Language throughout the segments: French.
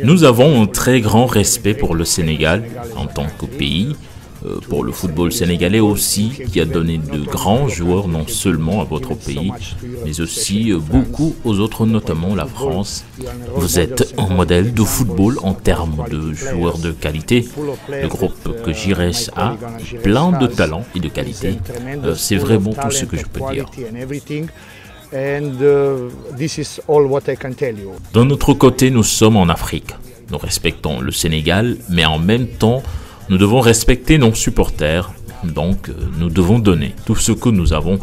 Nous avons un très grand respect pour le Sénégal en tant que pays, pour le football sénégalais aussi, qui a donné de grands joueurs non seulement à votre pays, mais aussi beaucoup aux autres, notamment la France. Vous êtes un modèle de football en termes de joueurs de qualité. Le groupe que Giresse a plein de talent et de qualité. C'est vraiment tout ce que je peux dire. D'un autre côté, nous sommes en Afrique. Nous respectons le Sénégal, mais en même temps, nous devons respecter nos supporters. Donc, nous devons donner tout ce que nous avons.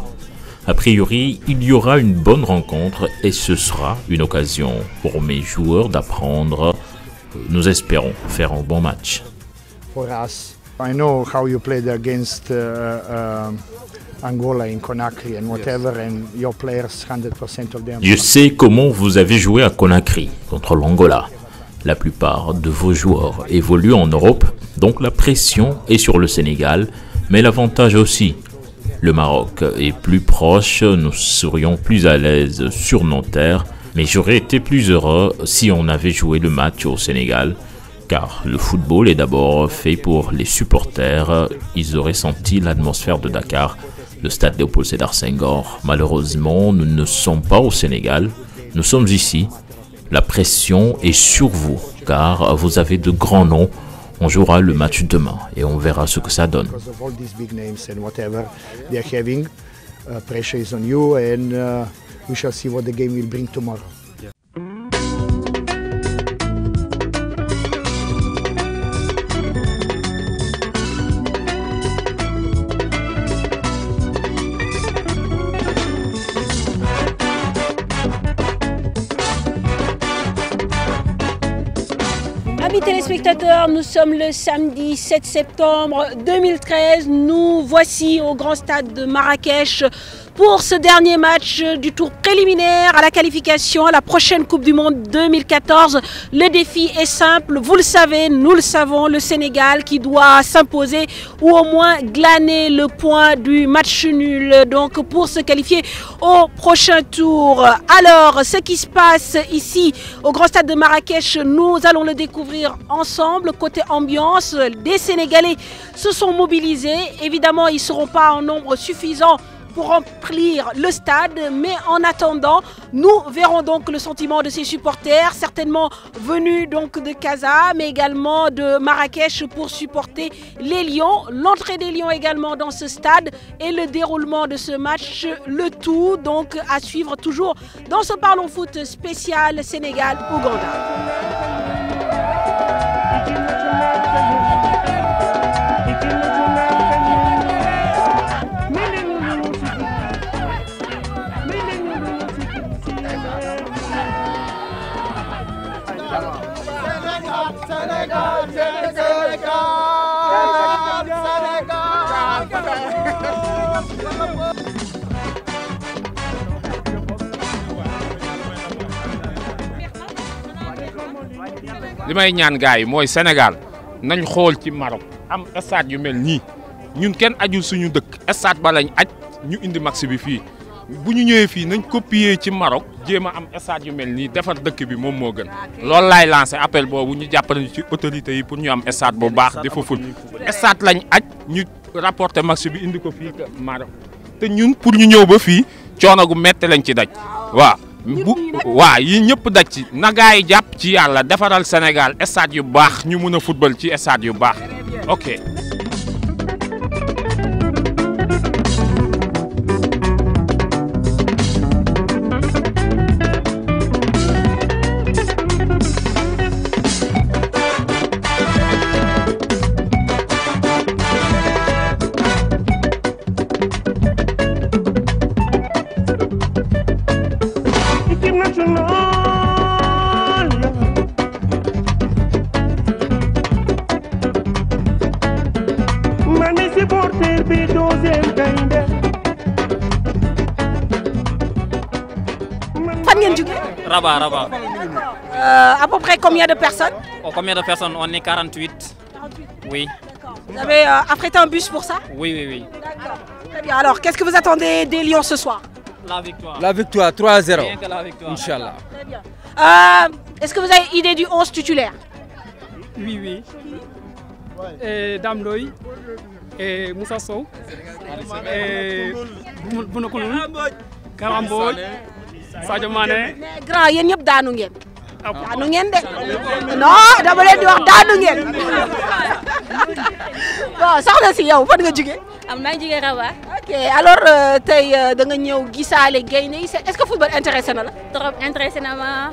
A priori, il y aura une bonne rencontre et ce sera une occasion pour mes joueurs d'apprendre. Nous espérons faire un bon match. I know how you played against Angola in Conakry and whatever, and your players, 100% of them. Je sais comment vous avez joué à Conakry contre l'Angola. La plupart de vos joueurs évoluent en Europe, donc la pression est sur le Sénégal, mais l'avantage aussi. Le Maroc est plus proche, nous serions plus à l'aise sur nos terres, mais j'aurais été plus heureux si on avait joué le match au Sénégal, car le football est d'abord fait pour les supporters. Ils auraient senti l'atmosphère de Dakar, le stade Léopold Sédar Senghor. Malheureusement, nous ne sommes pas au Sénégal, nous sommes ici. La pression est sur vous, car vous avez de grands noms. On jouera le match demain et on verra ce que ça donne. Pressure is on you and we shall see what the game will bring tomorrow. Amis téléspectateurs, nous sommes le samedi 7 septembre 2013. Nous voici au grand stade de Marrakech pour ce dernier match du tour préliminaire à la qualification à la prochaine Coupe du Monde 2014. Le défi est simple, vous le savez, nous le savons, le Sénégal qui doit s'imposer ou au moins glaner le point du match nul donc pour se qualifier au prochain tour. Alors, ce qui se passe ici au grand stade de Marrakech, nous allons le découvrir ensemble. Côté ambiance, des Sénégalais se sont mobilisés. Évidemment, ils ne seront pas en nombre suffisant pour remplir le stade, mais en attendant, nous verrons donc le sentiment de ces supporters, certainement venus donc de Casa, mais également de Marrakech pour supporter les Lions, l'entrée des Lions également dans ce stade et le déroulement de ce match, le tout donc à suivre toujours dans ce Parlons Foot spécial Sénégal-Ouganda. li may ñaan gars yi mooy Sénégal nañ xool ci Maroc am stade yu mel nii ñun kenn ajul suñu dëkk stade ba lañ aj ñu indi max bi fii bu ñu ñëwee fii nañ copier ci Maroc jéem a am stade yu mel nii defar dëkk bi moom moo gën loolu laay lancé appel boobu ñu jàppale ñu ci autorités yi pour ñu am stade bu baax dafa ful stade lañ aj ñu rapporté max bi indi ko fii Maroc te ñun pour ñu ñëw ba fii coono gu métti lañ ci daj waaw. waaw yi ñëpp daj ci na gaa yi jàpp ci yàlla defaral Sénégal stade yu baax ñu mun a football ci stade yu baax ok. Rabat. À peu près combien de personnes? Combien de personnes? On est 48. 48. Oui. Vous avez affrété un bus pour ça? Oui. D'accord. Très bien. Alors, qu'est-ce que vous attendez des Lions ce soir? La victoire. La victoire, 3-0. Rien que la victoire. Inch'Allah. Très bien. Est-ce que vous avez idée du 11 titulaire? Oui. Et Dame Doy, et Moussa Sow, et Bounokounou, Karamboy, Sadio Mané. Mais grand yéen ñëpp daanu ngeen. daanu ngeen de. non dama leen di wax daanu ngeen. bon soxna si yow fan nga jógee. am naa jógee Rabat. ok alors tey da nga ñëw gisaale gaynde yi est-ce que football intéressé na la. trop intéressé na ma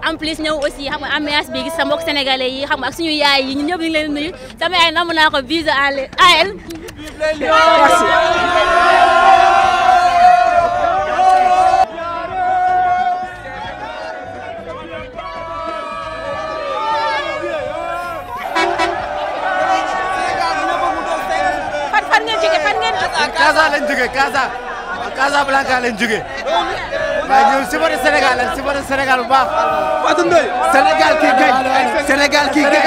en plus ñëw aussi xam nga ambiance bi gis sa mbokk sénégalais yi xam nga ak suñu yaay yi ñun ñëpp ñu ngi leen di nuyu sama yaay namm naa ko vise à elle. merci. fan ngeen jógee. Casa lañ jógee Casablanca lañ jógee. waaye ñoom supporter Sénégal lañ supporter Sénégal bu baax. Fatou Ndoye. Sénégal kii gañ. Sénégal kii gañ.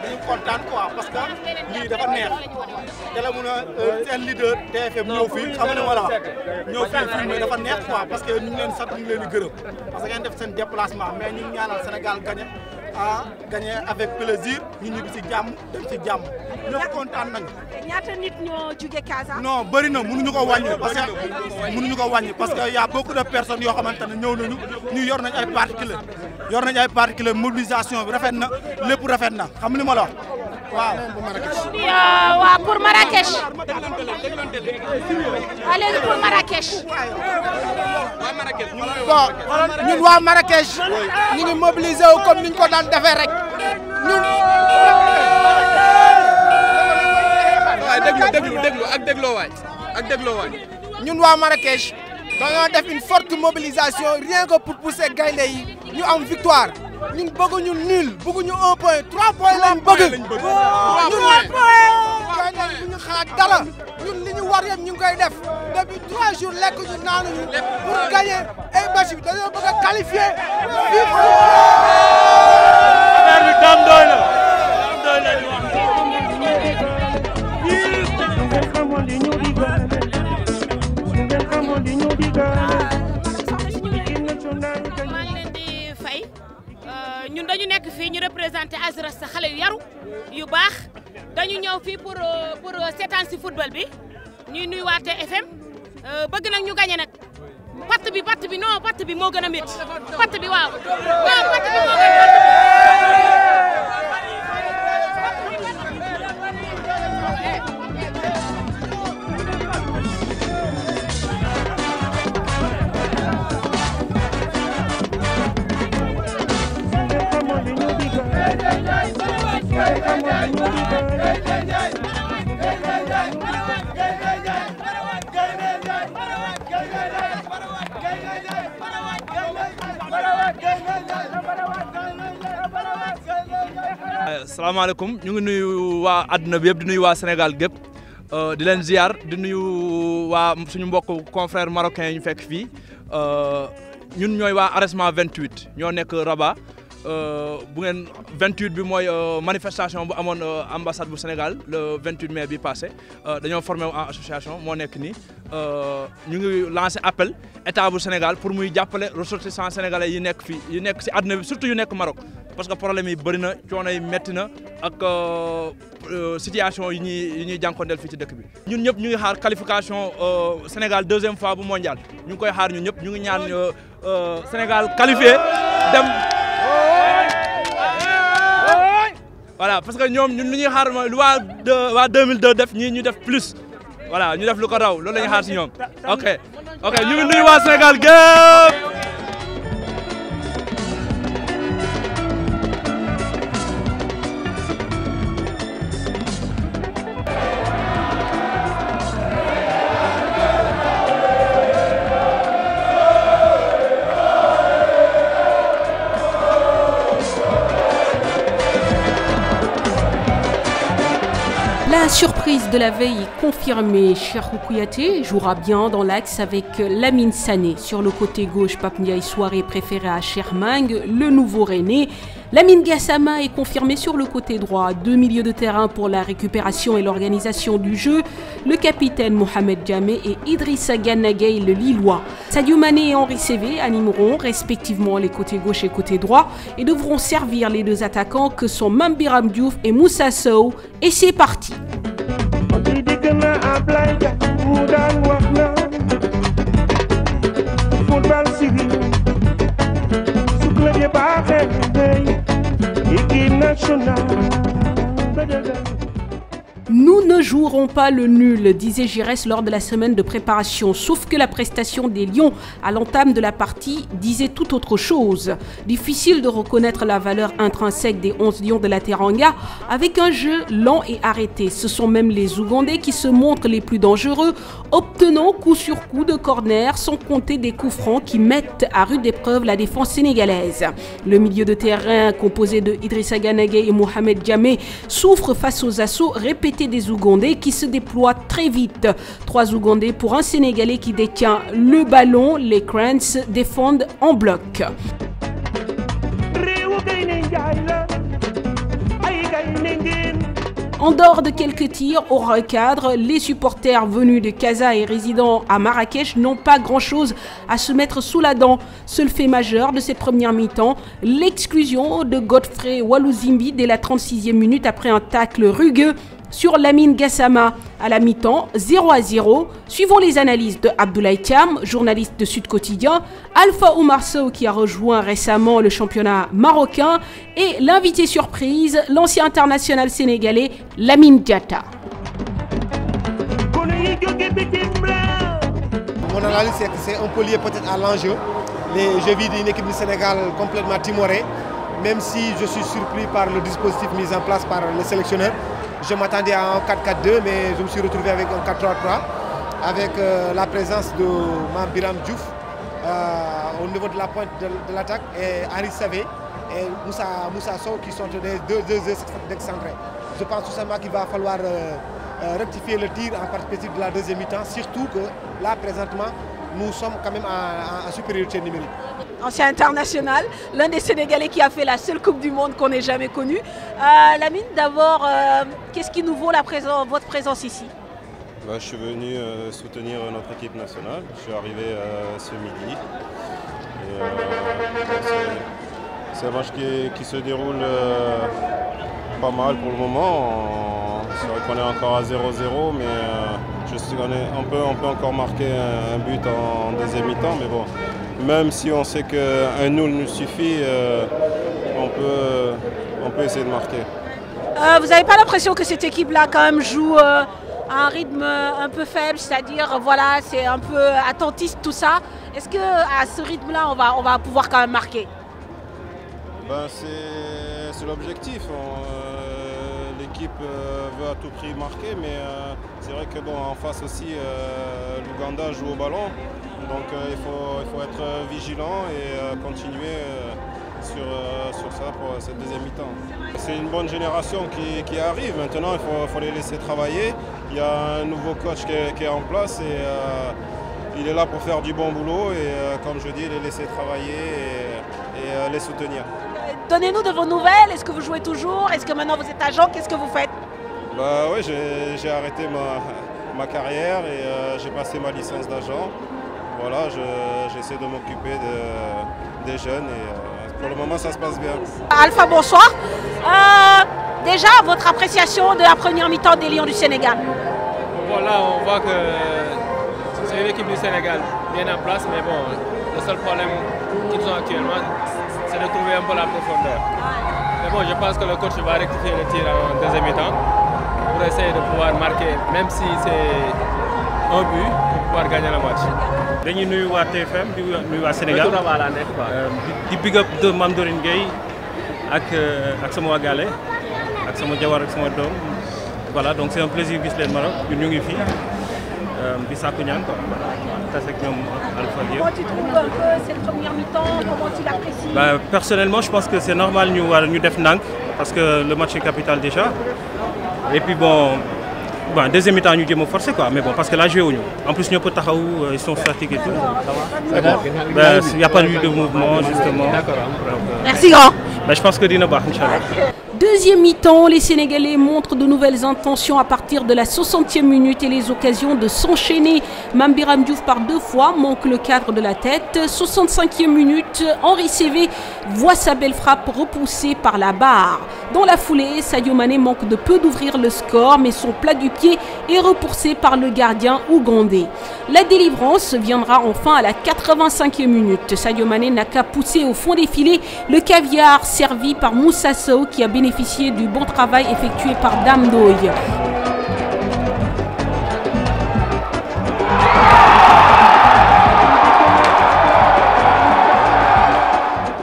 dañu kontaan quoi parce que lii dafa neex te la mun a seen leader TFM ñëw fii xam nga ne voilà ñëw fii filmé dafa neex quoi parce que ñu ngi leen sant ñu ngi leen di gërëm parce que ngeen def seen déplacement mais ñu ngi ñaanal Sénégal gagné gagné avec plaisir ñu ñibbi si jàmm dem si jàmm ñëpp kontaan nañu. ñaata nit ñoo jóge Casa. non bëri na mënuñu ko wàññi parce que y a beaucoup de personnes yoo xamante ne ñëw nañu ñu yor nañ ay particuliers mobilisation bi rafet na lépp rafet na xam nga li ma la wax waaw. waaw pour Marrakech. waaw léegi pour Marrakech. bon ñun waa Marrakech ñu ngi mobilisé wu comme niñ ko daan defee rek ñun. waaye déglu ak dégloo waay. ñun waa Marrakech dañoo def une forte mobilisation rien que pour pousser gaynde yi ñu am victoire ñun bëgguñu nul bëgguñu 1 point 3 points lañ bëgg. ñun gaynde yi bu ñu xalaat dara ñun li ñu war yëpp ñu ngi koy def depuis 3 jours lekk ñu naanuñu pour gagner ay match bi dañoo bëgg a qualifier. affaire bi Dame Doye la. maa ngi leen di fay ñun dañu nekk fii ñu représenté Azras sa xale yu yaru yu baax dañu ñëw fii pour seetaan si football bi ñuy nuyu waa TFM bëgg nag ñu gagné nag patt bi moo gën a métti patt bi waaw patt bi moo gën a métti. salaamaaleykum ñu ngi nuyu waa àdduna bi yëpp di nuyu waa Sénégal gépp di leen ziar di nuyu waa suñu mbokk confrère marocain yi ñu fekk fii ñun ñooy waa arrêtement 28 ñoo nekk Rabat bu ngeen 28 bi mooy manifestation bu amoon ambassade bu Sénégal le 28 mai bi passé dañoo formé wu en association moo nekk nii ñu ngi lancé appel état bu Sénégal pour muy jàppale ressortissants sénégalais yi nekk fii yi nekk si àdduna bi surtout yu nekk Maroc parce que problème yi bëri na coono yi métti na ak situation yi ñuy jànkonteel fii ci dëkk bi. ñun ñëpp ñu ngi xaar qualification Sénégal 2e fois bu mondial ñu ngi koy xaar ñun ñëpp ñu ngi ñaan Sénégal qualifié dem. voilà parce que ñoom ñun li ñuy xaar mooy lu waa 2002 def ñii ñu def plus voilà ñu def lu ko raw loolu la ñuy xaar si ñoom ok ñu ngi nuyu waa Sénégal gépp. La La surprise de la veille est confirmée. Cheikhou Kouyaté jouera bien dans l'axe avec Lamine Sané. Sur le côté gauche, Pape Ndiaye Souaré préféré à Shermang, le nouveau René. Lamine Gassama est confirmé sur le côté droit. 2 milieux de terrain pour la récupération et l'organisation du jeu. Le capitaine Mohamed Djamé et Idrissa Gana Gueye, le Lillois. Sadio Mané et Henri Saivet animeront respectivement les côtés gauche et côté droit et devront servir les deux attaquants que sont Mame Biram Diouf et Moussa Sow. Et c'est parti. Nous ne jouerons pas le nul, disait Giresse lors de la semaine de préparation, sauf que la prestation des Lions à l'entame de la partie disait tout autre chose. Difficile de reconnaître la valeur intrinsèque des 11 Lions de la Teranga avec un jeu lent et arrêté. Ce sont même les Ougandais qui se montrent les plus dangereux, obtenant coup sur coup de corner, sans compter des coups francs qui mettent à rude épreuve la défense sénégalaise. Le milieu de terrain composé de Idrissa Gana Gueye et Mohamed Djamé souffre face aux assauts répétés des Ougandais qui se déploient très vite. 3 Ougandais pour un Sénégalais qui détient le ballon. Les Crans défendent en bloc. En dehors de quelques tirs au recadre, les supporters venus de Casa et résidant à Marrakech n'ont pas grand-chose à se mettre sous la dent. Seul fait majeur de cette première mi-temps, l'exclusion de Godfrey Waluzimbi dès la 36e minute après un tacle rugueux sur Lamine Gassama. À la mi-temps, 0-0. Suivons les analyses de Abdoulaye Thiam, journaliste de Sud Quotidien, Alpha Oumar Sow qui a rejoint récemment le championnat marocain et l'invité surprise, l'ancien international sénégalais Lamine Diatta. Mon analyse, c'est que c'est un peu lié peut-être à l'enjeu. J'ai vu une équipe du Sénégal complètement timorée, même si je suis surpris par le dispositif mis en place par le sélectionneur. Je m'attendais à un 4-4-2, mais je me suis retrouvé avec un 4-3-3, avec la présence de Mame Biram Diouf au niveau de la pointe de l'attaque, et Henri Saivet et Moussa Sow qui sont deux excentrés. Je pense tout simplement qu'il va falloir rectifier le tir en perspective de la deuxième mi-temps, surtout que là, présentement, nous sommes quand même en supériorité numérique. Ancien international, l'un des Sénégalais qui a fait la seule Coupe du Monde qu'on ait jamais connue. Lamine, d'abord, qu'est-ce qui nous vaut votre présence ici? Je suis venu soutenir notre équipe nationale. Je suis arrivé ce midi. C'est un match qui se déroule pas mal pour le moment. C'est vrai qu'on est encore à 0-0, mais on peut encore marquer un but en deuxième mi-temps. Mais bon, même si on sait qu'un nul nous suffit, on peut essayer de marquer. Vous n'avez pas l'impression que cette équipe-là quand même joue à un rythme un peu faible, c'est-à-dire voilà, c'est un peu attentiste tout ça. Est-ce qu'à ce rythme-là, on va pouvoir quand même marquer? C'est l'objectif. L'équipe veut à tout prix marquer, mais c'est vrai que en face aussi, l'Ouganda joue au ballon. Donc il faut être vigilant et continuer sur ça pour cette deuxième mi-temps. C'est une bonne génération qui arrive. Maintenant, il faut les laisser travailler. Il y a un nouveau coach qui est en place et il est là pour faire du bon boulot. Et comme je dis, les laisser travailler et les soutenir. Donnez-nous de vos nouvelles. Est-ce que vous jouez toujours? Est-ce que maintenant vous êtes agent? Qu'est-ce que vous faites? Oui, j'ai arrêté ma carrière et j'ai passé ma licence d'agent. Voilà, j'essaie de m'occuper des jeunes et pour le moment ça se passe bien. Alpha, bonsoir. Déjà, votre appréciation de la première mi-temps des Lions du Sénégal? Voilà, on voit que c'est une équipe du Sénégal bien en place, mais bon, le seul problème qu'ils ont actuellement, c'est de trouver un peu la profondeur. Mais bon, je pense que le coach va rectifier le tir en deuxième mi-temps pour essayer de pouvoir marquer, même si c'est un but, pour pouvoir gagner le match. dañuy nuyu waa TFM di nuyu waa Sénégal di big up de Mame Dorine Gueye ak sama waa Gale ak sama jabar ak sama doom voilà donc c'est un plaisir gis leen Maroc ñun ñu ngi fii di sàkku ñaan tase ak ñoom Alpha Diop. Comment tu trouves un peu cette première mi-temps? Comment tu l'apprécies? Personnellement je pense que c'est normal ñu def ndànk parce que le match est capital déjà et puis bon bon, deuxième mi-temps, nous devons forcer quoi. Mais bon, parce que là, joué en plus, nous ils sont fatigués et tout. Il n'y a pas eu de mouvement justement. Merci grand. Je pense que Dina Bah, Inch'Allah. Deuxième mi-temps, les Sénégalais montrent de nouvelles intentions à partir de la 60e minute et les occasions de s'enchaîner. Mambiram Diouf par 2 fois manque le cadre de la tête. 65e minute, Henri Cévé voit sa belle frappe repoussée par la barre. Dans la foulée, Sadio Mané manque de peu d'ouvrir le score, mais son plat du pied est repoussé par le gardien ougandais. La délivrance viendra enfin à la 85e minute. Sadio Mané n'a qu'à pousser au fond des filets le caviar servi par Moussa Sow qui a bénéficié du bon travail effectué par Dame Doye.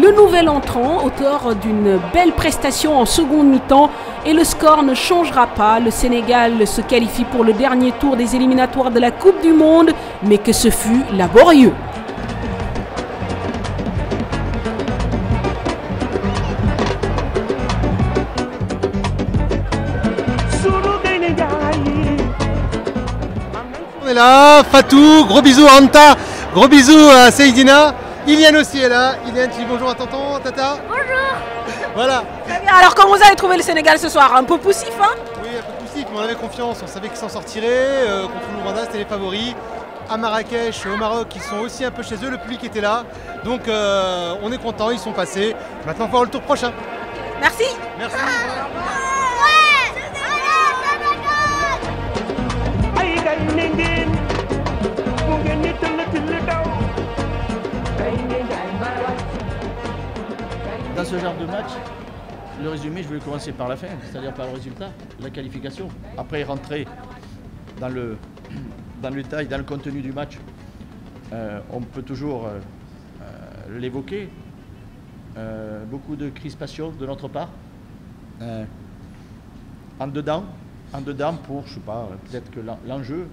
Le nouvel entrant, auteur d'une belle prestation en seconde mi-temps, et le score ne changera pas. Le Sénégal se qualifie pour le dernier tour des éliminatoires de la Coupe du Monde, mais que ce fut laborieux. On est là, Fatou, gros bisous à Anta, gros bisous à Seydina. Iliane aussi est là. Iliane, tu dis bonjour à tonton, tata. Bonjour. Voilà. Très bien. Alors comment vous avez trouvé le Sénégal ce soir? Un peu poussif, hein? Oui, un peu poussif, mais on avait confiance. On savait qu'ils s'en sortiraient. Contre l'Ouganda, c'était les favoris. À Marrakech, au Maroc, ils sont aussi un peu chez eux. Le public était là. Donc on est content, ils sont passés. Maintenant, on va voir le tour prochain. Merci. Merci. Dans ce genre de match, le résumé, je vais commencer par la fin, c'est-à-dire par le résultat, la qualification. Après, rentrer dans le détail, dans le contenu du match, on peut toujours l'évoquer. Beaucoup de crispation de notre part. En dedans pour, je sais pas, peut-être que l'enjeu,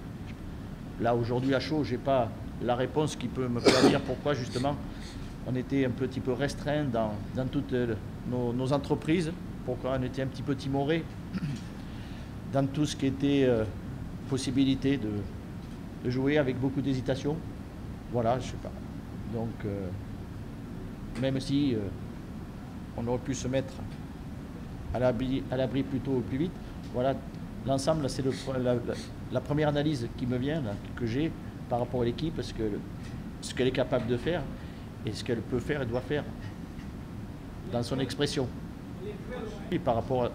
là aujourd'hui à chaud, j'ai pas la réponse qui peut me faire dire pourquoi justement on était un petit peu restreint dans toutes nos entreprises, pourquoi on était un petit peu timoré dans tout ce qui était possibilité de jouer avec beaucoup d'hésitation. Voilà, je sais pas. Donc, même si on aurait pu se mettre à l'abri plutôt au plus vite, voilà, l'ensemble, c'est la première analyse qui me vient, là, que j'ai par rapport à l'équipe, ce qu'elle est capable de faire et ce qu'elle peut faire et doit faire dans son expression. Et par rapport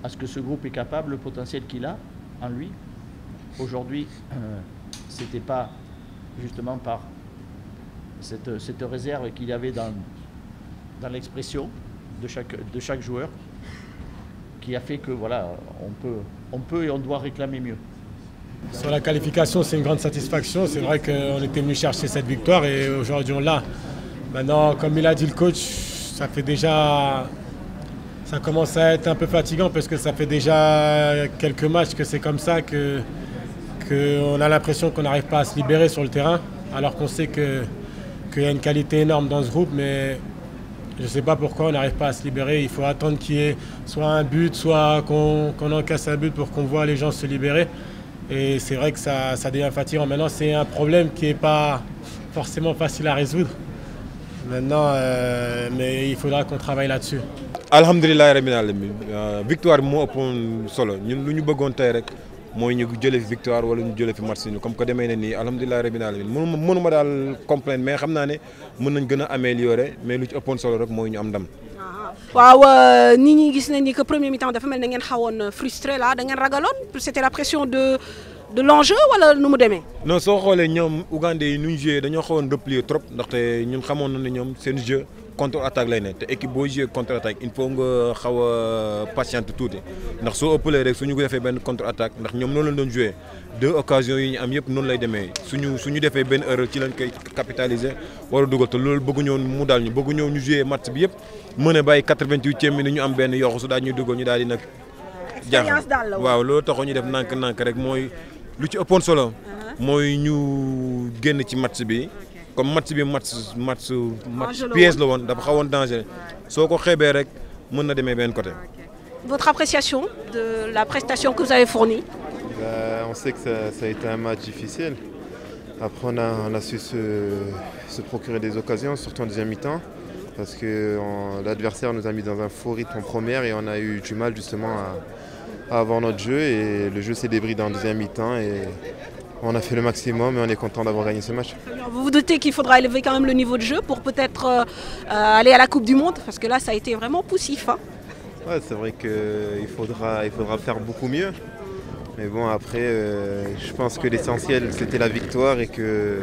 à ce que ce groupe est capable, le potentiel qu'il a en lui, aujourd'hui, c'était pas justement par cette réserve qu'il y avait dans l'expression de chaque joueur qui a fait que voilà, on peut et on doit réclamer mieux. Sur la qualification, c'est une grande satisfaction. C'est vrai qu'on était venu chercher cette victoire et aujourd'hui on l'a. Maintenant, comme il a dit le coach, ça commence à être un peu fatigant parce que ça fait déjà quelques matchs que c'est comme ça, qu'on a l'impression qu'on n'arrive pas à se libérer sur le terrain, alors qu'on sait qu'il y a une qualité énorme dans ce groupe, mais je ne sais pas pourquoi on n'arrive pas à se libérer. Il faut attendre qu'il y ait soit un but, soit qu'on encaisse un but pour qu'on voit les gens se libérer. Et c'est vrai que ça devient fatigant. Maintenant, c'est un problème qui n'est pas forcément facile à résoudre. Maintenant, mais il faudra qu'on travaille là-dessus. Alhamdulillah rabbil alamin, victoire bi moo ëppoon solo ñun lu ñu bëggoon tey rek mooy ñu jëlee fi victoire wala ñu jëlee fi match ñu comme que demee na nii alhamdulillah rabbil alamin mënuma daal complaindre mais xam naa ne mën nañ gën a améliorer mais lu ci ëppoon solo rek mooy ñu am ndam. waaw nit ñi gis nañ ni que premier mi-temps dafa mel da ngeen xawoon frustré là, da ngeen ragaloon, c'était la pression de l'enjeu wala nu mu demee. non soo xoolee ñoom Ougandais yi nu ñu joué dañoo xawoon replier trop ndaxte ñun xamoon na ne ñoom seen jeu contre-attaque lay ne te équipe boo joué contre-attaque il faut nga xaw a patiente tuuti ndax soo ëppalee rek suñu defee benn contre-attaque ndax ñoom noonu lañ doon joué 2 occasions yi ñu am yëpp noonu lay demee suñu defee benn erreur ci lañ koy capitaliser war a dugal te loolu bëgguñoon mu daal ñu bëgguñoo ñu joué match bi yëpp mën a bàyyi 88e minute ñu am benn yoxu su daal ñuy dugal ñu daal di nag jaaxal waaw loolu taxoo ñu def nànk-nànk rek mooy lu ci ëppoon solo mooy ñu génn ci match bi comme match bi match piège la woon dafa xawoon danger soo ko xeebee rek mën na demee benn côté. Votre appréciation de la prestation que vous avez fournie? On sait que ça a été un match difficile. Après, on a su se procurer des occasions, surtout en deuxième mi-temps, parce que l'adversaire nous a mis dans un faux rythme en première et on a eu du mal justement à avoir notre jeu. Et le jeu s'est débridé en deuxième mi-temps et on a fait le maximum et on est content d'avoir gagné ce match. Vous vous doutez qu'il faudra élever quand même le niveau de jeu pour peut-être aller à la Coupe du Monde, parce que là, ça a été vraiment poussif. Hein. Ouais, c'est vrai qu'il faudra faire beaucoup mieux. Mais bon, après, je pense que l'essentiel, c'était la victoire et que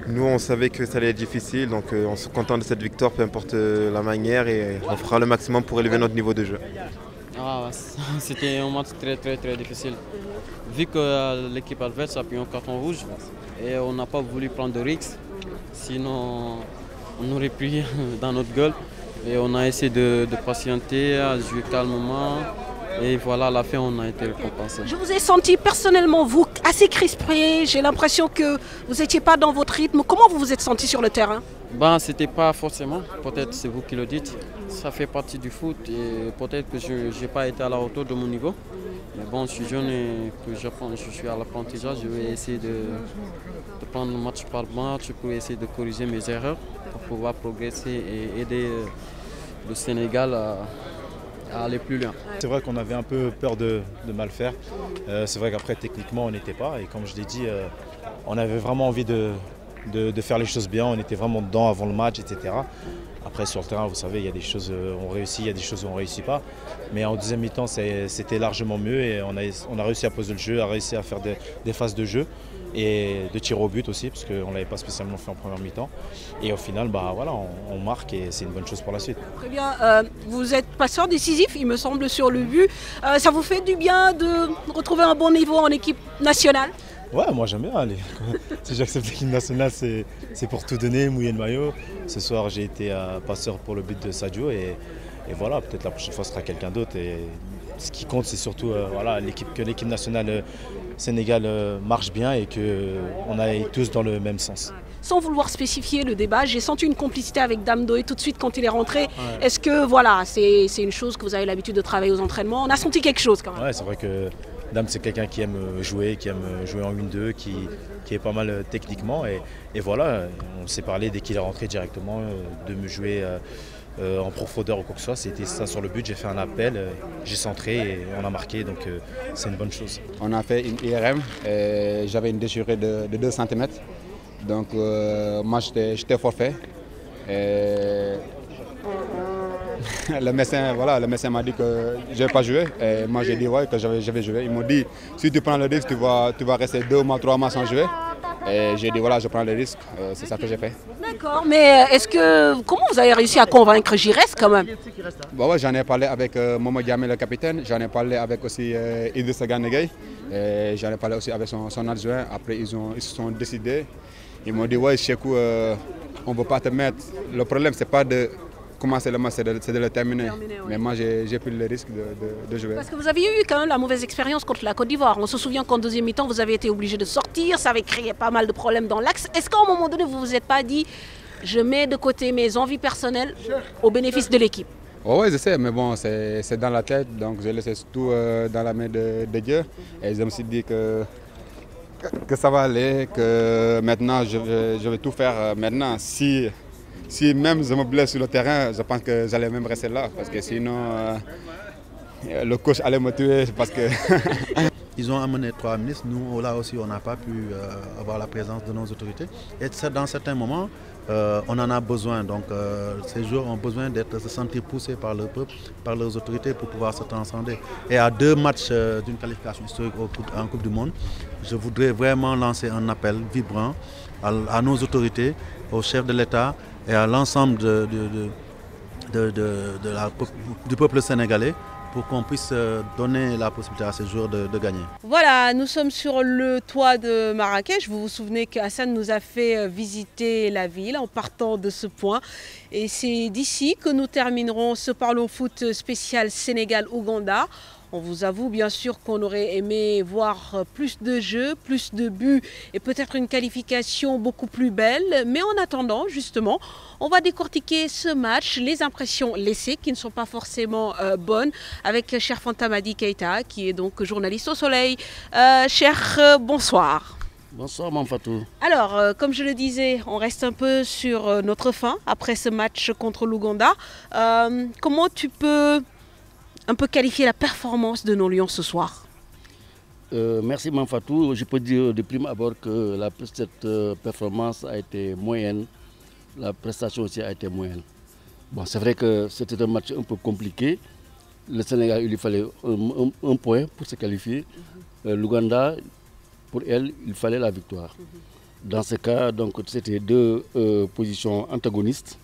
nous, on savait que ça allait être difficile. Donc, on se contente de cette victoire, peu importe la manière, et on fera le maximum pour élever notre niveau de jeu. C'était un match très difficile. Vu que l'équipe adverse a pris un carton rouge et on n'a pas voulu prendre de risques, sinon on aurait pris dans notre gueule. Et on a essayé de patienter, à jouer calmement. Et voilà, à la fin, on a été récompensé. Je vous ai senti personnellement, vous, assez crispé. J'ai l'impression que vous n'étiez pas dans votre rythme. Comment vous vous êtes senti sur le terrain? C'était pas forcément. Peut-être c'est vous qui le dites. Ça fait partie du foot. Et peut-être que je n'ai pas été à la hauteur de mon niveau. Mais bon, je suis jeune et que je suis à l'apprentissage. Je vais essayer de prendre match par match pour essayer de corriger mes erreurs, pour pouvoir progresser et aider le Sénégal à aller plus loin. C'est vrai qu'on avait un peu peur de mal faire. C'est vrai qu'après, techniquement, on n'était pas. Et comme je l'ai dit, on avait vraiment envie de faire les choses bien. On était vraiment dedans avant le match, etc. Après, sur le terrain, vous savez, il y a des choses on réussit, il y a des choses où on ne réussit pas. Mais en deuxième mi-temps, c'était largement mieux. Et on a réussi à poser le jeu, à réussir à faire des phases de jeu. Et de tir au but aussi, parce qu'on ne l'avait pas spécialement fait en première mi-temps. Et au final, voilà, on marque et c'est une bonne chose pour la suite. Très bien, vous êtes passeur décisif, il me semble, sur le but. Ça vous fait du bien de retrouver un bon niveau en équipe nationale? Ouais, moi j'aime bien. Si j'accepte l'équipe nationale, c'est pour tout donner, mouiller le maillot. Ce soir, j'ai été passeur pour le but de Sadio. Et voilà, peut-être la prochaine fois, ce sera quelqu'un d'autre. Et ce qui compte, c'est surtout que l'équipe nationale Sénégal marche bien et qu'on aille tous dans le même sens. Sans vouloir spécifier le débat, j'ai senti une complicité avec Dame Doé tout de suite quand il est rentré. Ouais. Est-ce que voilà, c'est une chose que vous avez l'habitude de travailler aux entraînements? On a senti quelque chose quand même. Ouais, c'est vrai que Dame, c'est quelqu'un qui aime jouer en 1-2, qui est pas mal techniquement. Et voilà, on s'est parlé dès qu'il est rentré directement de me jouer en profondeur ou quoi que ce soit. C'était ça sur le but, j'ai fait un appel, j'ai centré et on a marqué, donc c'est une bonne chose. On a fait une IRM, j'avais une déchirure de 2 cm, donc moi j'étais forfait. Le médecin m'a dit que je n'avais pas joué et moi j'ai dit ouais, que j'avais joué. Ils m'ont dit si tu prends le risque, tu vas rester 2 mois, 3 mois sans jouer. Et j'ai dit voilà, je prends le risque, c'est ça que j'ai fait. D'accord, mais comment vous avez réussi à convaincre Giresse quand même? Ouais, j'en ai parlé avec Momo Diamé, le capitaine, j'en ai parlé avec aussi Idrissa Gana Gueye, et j'en ai parlé aussi avec son adjoint. Après ils se sont décidés, ils m'ont dit ouais Cheikhou, on ne veut pas te mettre, le problème c'est pas de commencer le match, c'est de le terminer. Mais moi, j'ai pris le risque de jouer. Parce que vous avez eu quand même la mauvaise expérience contre la Côte d'Ivoire. On se souvient qu'en deuxième mi-temps, vous avez été obligé de sortir. Ça avait créé pas mal de problèmes dans l'axe. Est-ce qu'à un moment donné, vous ne vous êtes pas dit, je mets de côté mes envies personnelles au bénéfice de l'équipe? Oui, je sais, mais bon, c'est dans la tête. Donc, j'ai laissé tout dans la main de Dieu. Et je me suis dit que ça va aller, que maintenant, je vais tout faire maintenant. Si même je me blesse sur le terrain, je pense que j'allais même rester là, parce que sinon le coach allait me tuer. Parce que ils ont amené 3 ministres, nous là aussi on n'a pas pu avoir la présence de nos autorités. Et dans certains moments, on en a besoin. Donc ces joueurs ont besoin de se sentir poussés par le peuple, par leurs autorités pour pouvoir se transcender. Et à 2 matchs d'une qualification historique en Coupe du Monde, je voudrais vraiment lancer un appel vibrant à nos autorités, aux chefs de l'État, et à l'ensemble du peuple sénégalais pour qu'on puisse donner la possibilité à ces joueurs de gagner. Voilà, nous sommes sur le toit de Marrakech. Vous vous souvenez qu'Hassane nous a fait visiter la ville en partant de ce point. Et c'est d'ici que nous terminerons ce Parlons Foot spécial Sénégal-Ouganda. On vous avoue bien sûr qu'on aurait aimé voir plus de jeux, plus de buts et peut-être une qualification beaucoup plus belle. Mais en attendant, justement, on va décortiquer ce match, les impressions laissées qui ne sont pas forcément bonnes avec cher Fantamadi Keita qui est donc journaliste au Soleil. Cher, bonsoir. Bonsoir Mamfatou. Alors, comme je le disais, on reste un peu sur notre faim après ce match contre l'Ouganda. Comment tu peux un peu qualifier la performance de nos Lions ce soir? Merci Mamfatou. Je peux dire de prime abord que cette performance a été moyenne. La prestation aussi a été moyenne. Bon, c'est vrai que c'était un match un peu compliqué. Le Sénégal, il lui fallait un point pour se qualifier. L'Ouganda, pour elle, il fallait la victoire. Dans ce cas, donc, c'était deux positions antagonistes,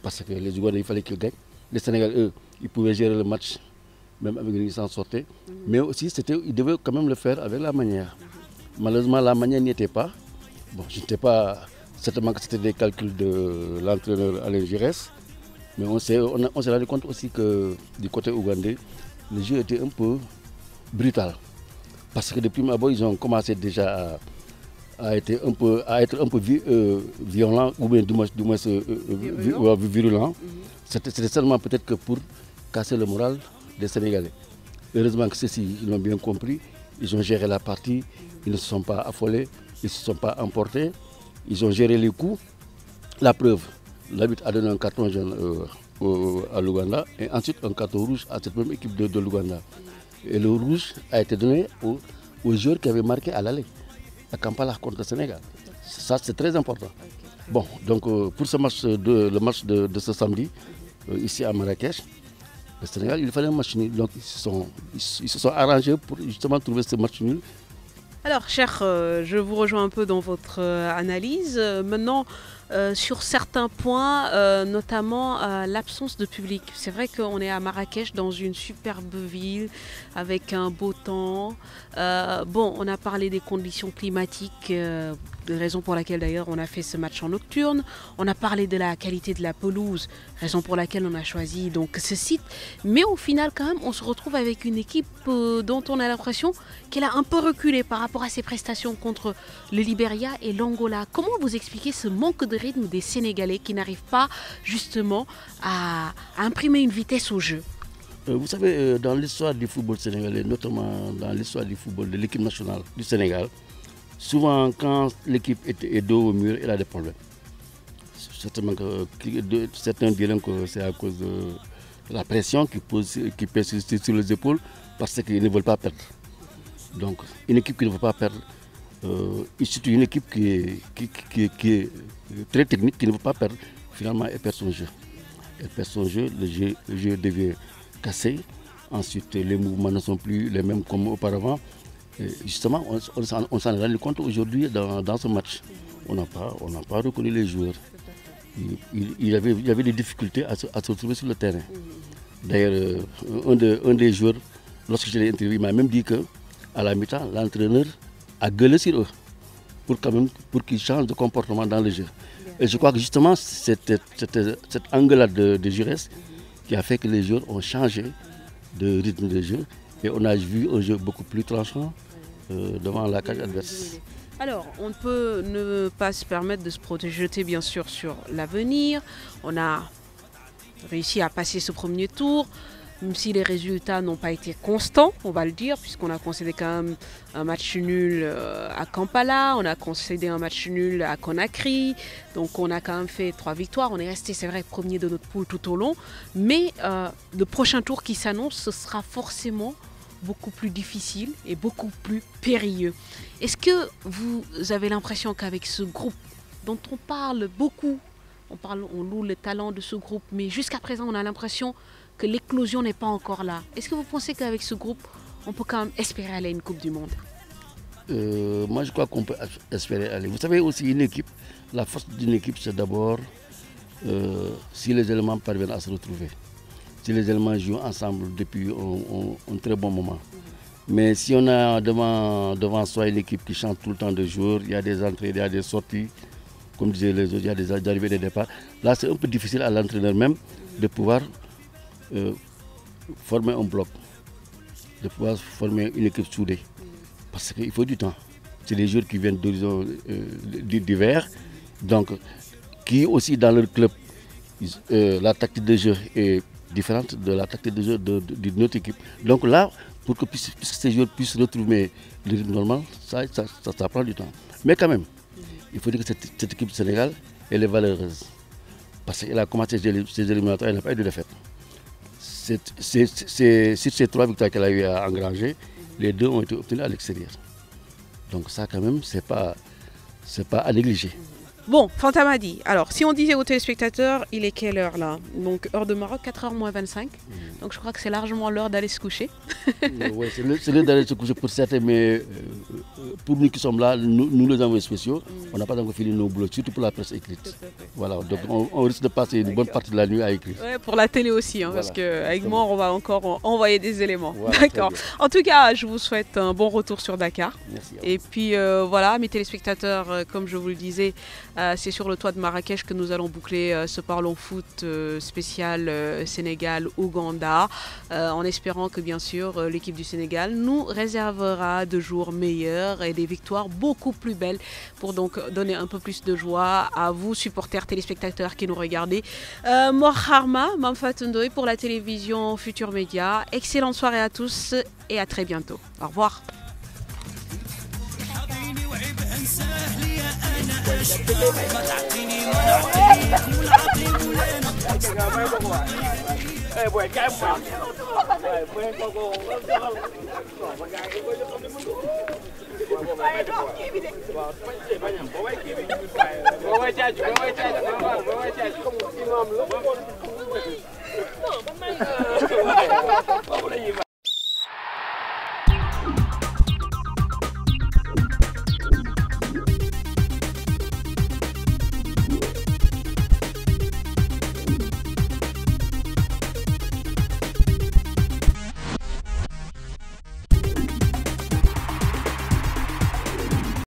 parce que les Ougandais, il fallait qu'ils gagnent. Les Sénégalais, eux, ils pouvaient gérer le match, même avec une licence sortie. Mais aussi, ils devaient quand même le faire avec la manière. Malheureusement, la manière n'y était pas. Bon, je n'étais pas certainement que c'était des calculs de l'entraîneur Alain Giresse, mais on s'est rendu compte aussi que du côté ougandais, le jeu était un peu brutal. Parce que depuis abord, ils ont commencé déjà à être un peu violents, ou bien du moins virulents. C'était seulement peut-être que pour casser le moral des Sénégalais. Heureusement que ceux-ci, ils l'ont bien compris, ils ont géré la partie, ils ne se sont pas affolés, ils ne se sont pas emportés, ils ont géré les coups. La preuve, l'arbitre a donné un carton jaune à l'Ouganda et ensuite un carton rouge à cette même équipe de l'Ouganda. Et le rouge a été donné aux joueurs qui avaient marqué à l'aller, à Kampala contre le Sénégal. Ça, c'est très important. Bon, donc pour ce match, le match de ce samedi, ici à Marrakech, le Sénégal, il fallait un match nul. Donc ils se sont arrangés pour justement trouver ce match nul. Alors, cher, je vous rejoins un peu dans votre analyse. Maintenant, sur certains points, notamment l'absence de public. C'est vrai qu'on est à Marrakech, dans une superbe ville, avec un beau temps. Bon, on a parlé des conditions climatiques, raison pour laquelle d'ailleurs on a fait ce match en nocturne. On a parlé de la qualité de la pelouse, raison pour laquelle on a choisi donc ce site. Mais au final, quand même, on se retrouve avec une équipe dont on a l'impression qu'elle a un peu reculé par rapport à ses prestations contre le Libéria et l'Angola. Comment vous expliquez ce manque de rythme des Sénégalais qui n'arrivent pas justement à imprimer une vitesse au jeu? Vous savez, dans l'histoire du football sénégalais, notamment dans l'histoire du football de l'équipe nationale du Sénégal, souvent quand l'équipe est dos au mur, elle a des problèmes. Certains diront que c'est à cause de la pression qui pèse sur les épaules parce qu'ils ne veulent pas perdre. Donc une équipe qui ne veut pas perdre, surtout une équipe qui est très technique, qui ne veut pas perdre, finalement elle perd son jeu. Elle perd son jeu, le jeu devient cassé. Ensuite, les mouvements ne sont plus les mêmes comme auparavant. Et justement, on s'en est rendu compte aujourd'hui dans ce match. On n'a pas reconnu les joueurs. Il y avait des difficultés à se retrouver sur le terrain. D'ailleurs, un des joueurs, lorsque je l'ai interviewé, m'a même dit qu'à la mi-temps, l'entraîneur a gueulé sur eux pour qu'ils changent de comportement dans le jeu. Et je crois que justement, c'était cette engueulade de Giresse qui a fait que les joueurs ont changé de rythme de jeu et on a vu un jeu beaucoup plus tranchant devant la cage adverse. Alors, on ne peut ne pas se permettre de se projeter bien sûr sur l'avenir. On a réussi à passer ce premier tour, même si les résultats n'ont pas été constants, on va le dire, puisqu'on a concédé quand même un match nul à Kampala, on a concédé un match nul à Conakry, donc on a quand même fait 3 victoires. On est resté, c'est vrai, premier de notre poule tout au long, mais le prochain tour qui s'annonce, ce sera forcément beaucoup plus difficile et beaucoup plus périlleux. Est-ce que vous avez l'impression qu'avec ce groupe dont on parle beaucoup, on loue le talent de ce groupe, mais jusqu'à présent on a l'impression que l'éclosion n'est pas encore là. Est-ce que vous pensez qu'avec ce groupe, on peut quand même espérer aller à une Coupe du Monde? Moi je crois qu'on peut espérer aller. Vous savez aussi, une équipe, la force d'une équipe c'est d'abord si les éléments parviennent à se retrouver. Si les éléments jouent ensemble depuis un très bon moment. Mais si on a devant soi une équipe qui change tout le temps de joueurs, il y a des entrées, il y a des sorties, comme disaient les autres, il y a des arrivées et des départs. Là, c'est un peu difficile à l'entraîneur même de pouvoir former un bloc. de pouvoir former une équipe soudée. Parce qu'il faut du temps. C'est des joueurs qui viennent d'horizons divers, donc qui aussi dans leur club, la tactique de jeu est différente de la tactique de jeu d'une autre équipe. Donc là, pour que ces joueurs puissent retrouver le rythme normal, ça prend du temps. Mais quand même, il faut dire que cette équipe du Sénégal, elle est valeureuse. Parce qu'elle a commencé ses éliminatoires, elle n'a pas eu de défaite. Sur ces 3 victoires qu'elle a eu à engranger, les 2 ont été obtenues à l'extérieur. Donc ça quand même, c'est pas à négliger. Bon, Fanta Madi, alors si on disait aux téléspectateurs, il est quelle heure là? Donc heure de Maroc, 4h moins 25. Donc je crois que c'est largement l'heure d'aller se coucher. Oui, c'est l'heure d'aller se coucher pour certains, mais pour nous qui sommes là, nous les envoyés spéciaux, on n'a pas encore fini nos boulots, surtout pour la presse écrite. Voilà, donc on risque de passer une bonne partie de la nuit à écrire. Ouais, pour la télé aussi, hein, voilà. Parce qu'avec moi, on va encore envoyer des éléments. Voilà, d'accord. En tout cas, je vous souhaite un bon retour sur Dakar. Merci. Et puis voilà, mes téléspectateurs, comme je vous le disais, c'est sur le toit de Marrakech que nous allons boucler ce Parlons Foot spécial Sénégal-Ouganda, en espérant que bien sûr l'équipe du Sénégal nous réservera de jours meilleurs et des victoires beaucoup plus belles pour donc donner un peu plus de joie à vous supporters téléspectateurs qui nous regardez. Mor Harma, Mame Fatou Ndoye pour la télévision Futur Média. Excellente soirée à tous et à très bientôt. Au revoir.